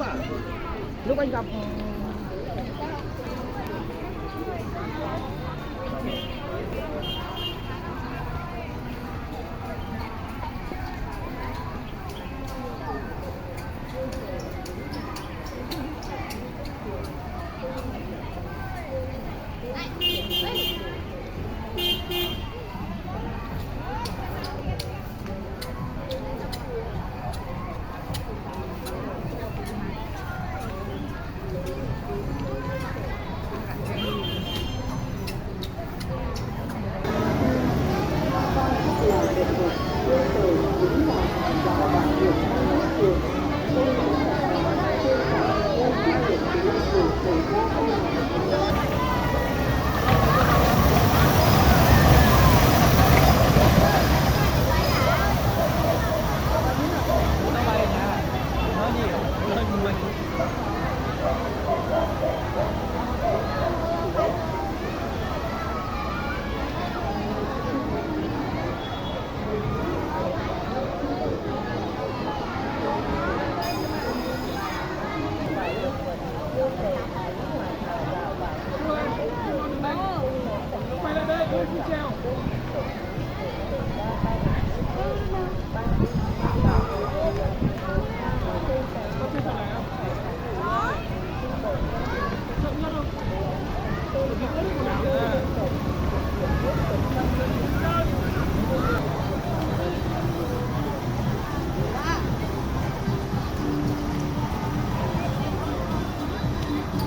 à? Lúc anh gặp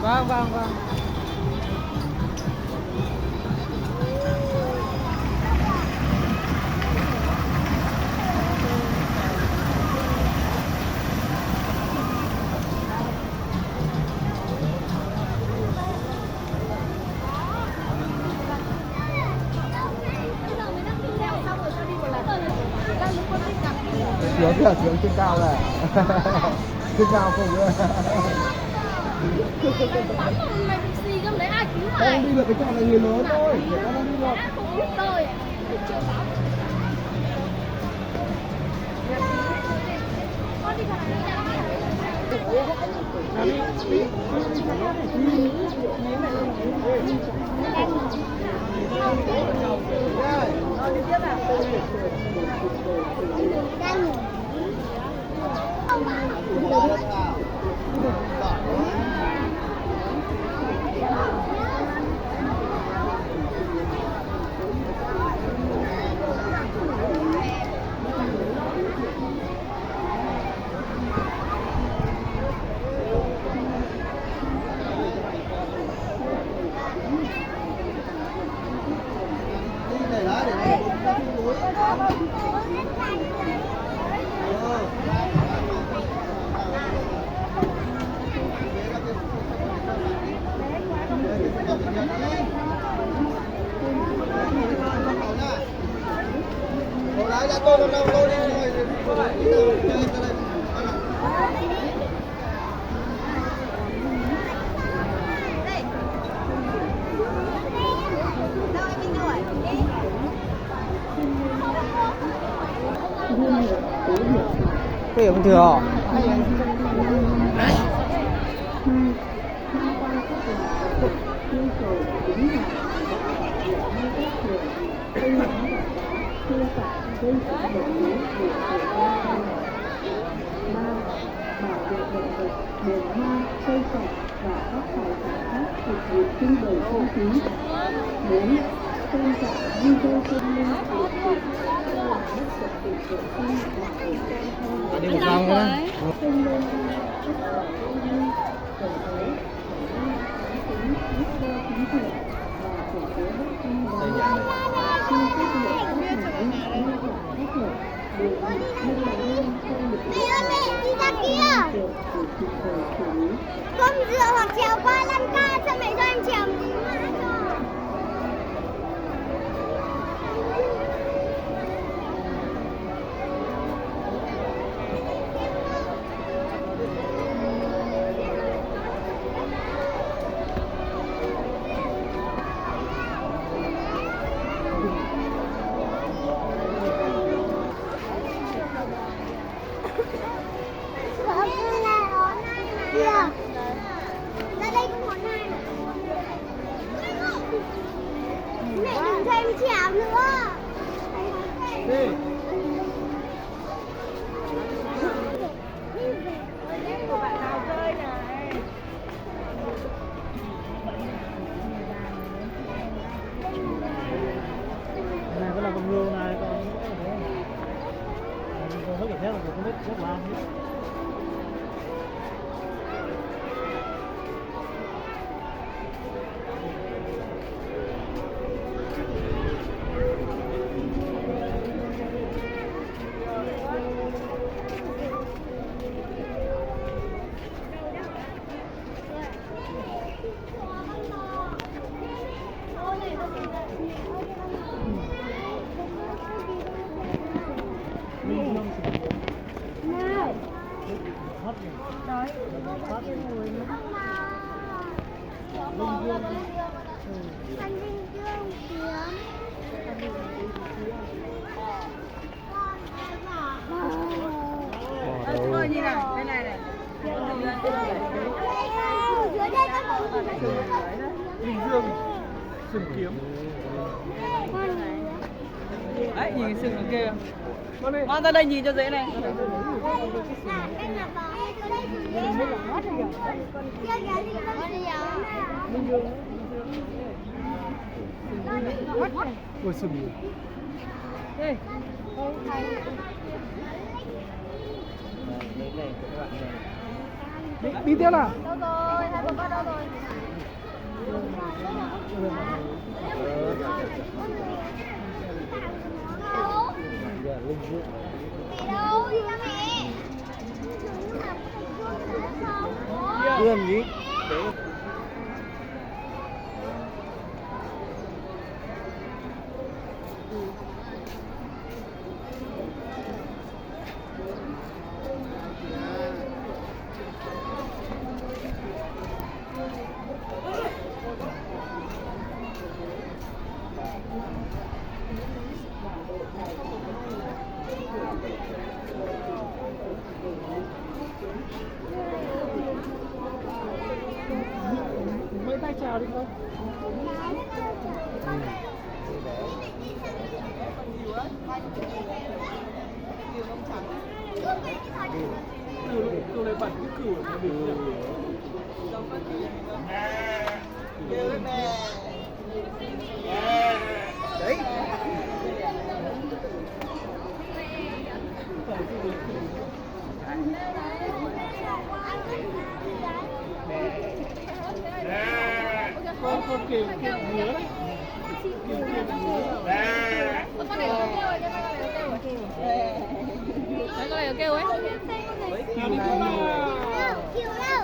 vâng vâng vâng. Xuống kìa, xuống trên cao này. Trên cao không nữa. Mày bị xì găm đấy ai cứu mày? Không đi được cái trò này người lớn thôi. Để con đi được. Không biết tôi. Con đi thằng này. Cái bình thường. Đường hoa, cây cảnh và các tài sản khác phục vụ trưng bày không khí. 4. Tôn trọng di dời công nhân của tỉnh làm mất trật tự giao thông và cảnh giao thông. Đi một vòng nữa. Không nên tất cả công nhân, đồng thời tính giúp đỡ chính quyền và thành phố Bắc Kinh đón khi phát hiện các hành vi vi phạm pháp luật đều bị đưa lên trong lực lượng Con dựa hoặc trèo qua lăn ca cho mẹ cho em trèo. Kìa. Ra đây có món này. Mẹ đừng thêm chảo nữa. Đi. Bạn nào chơi này. Này có là con ngưu này, con hơi bị thế là cũng biết rất là Anh Vinh Dương kiếm. Thôi nhìn này, đây này này. Dưới đây có một Bình Dương sừng kiếm. Đấy, nhìn cái sừng ở kia. Mang ra đây nhìn cho dễ này. Ôi sừng. Đây. Đi tiếp nào. Đâu rồi, hai bố con đâu rồi? Mẹ đâu, đi ra mẹ. Vươn gì? Mấy tay chào đi con. Tôi lấy bật cái cửu của mình. Đấy. Con kêu ngứa đấy. Con này nó kêu ấy. Kêu này. Chịu đâu.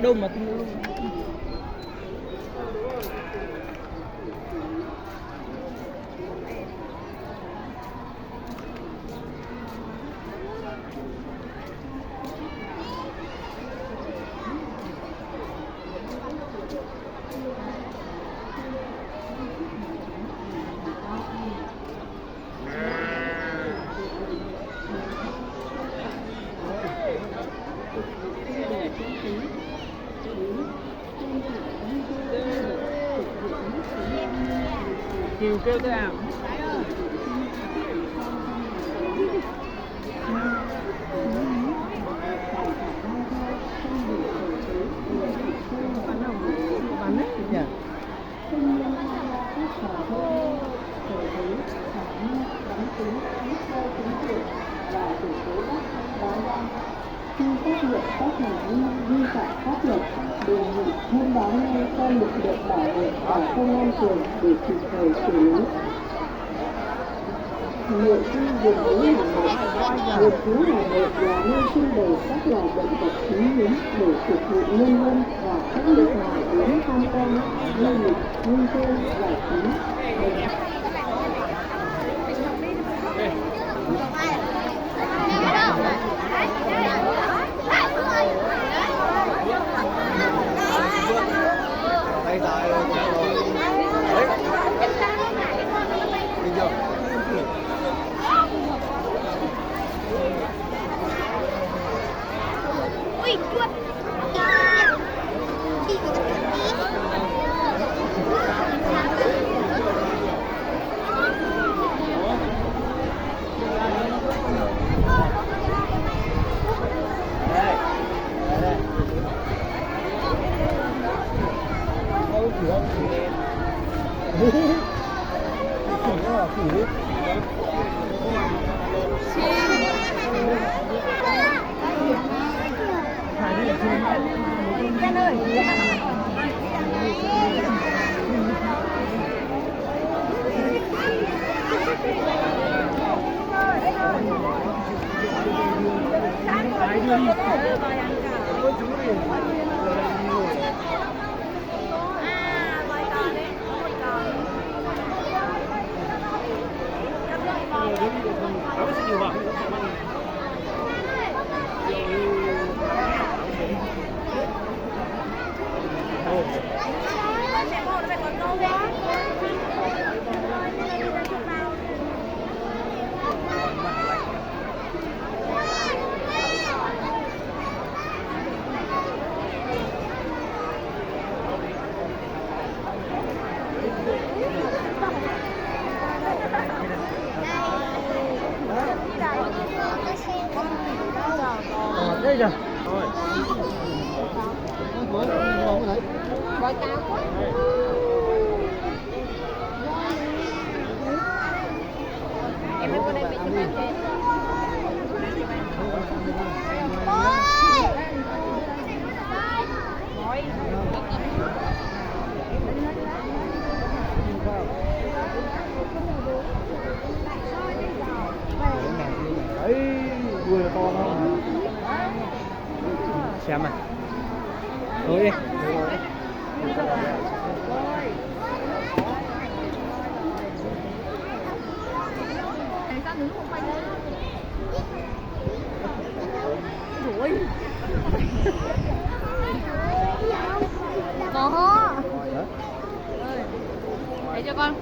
Đâu mà kêu cái nào. Bán đấy nhỉ? Khi phát hiện các hành vi vi phạm pháp luật, đề nghị thông báo ngay cho lực lượng bảo vệ và công an phường để kịp thời xử lý. Nội quy vườn thú Hà Nội. Vườn thú Hà Nội là nơi trưng bày các loài động vật quý hiếm để phục vụ nhân dân và khách nước ngoài đến tham quan, du lịch, vui chơi, giải trí. phủ. Đây kìa. Rồi. Voi cao quá. Em mới qua đây bị chụp hình kìa. Đấy, đuôi là to lắm. Xem này. Thôi đi. Có. Đấy. Để cho con.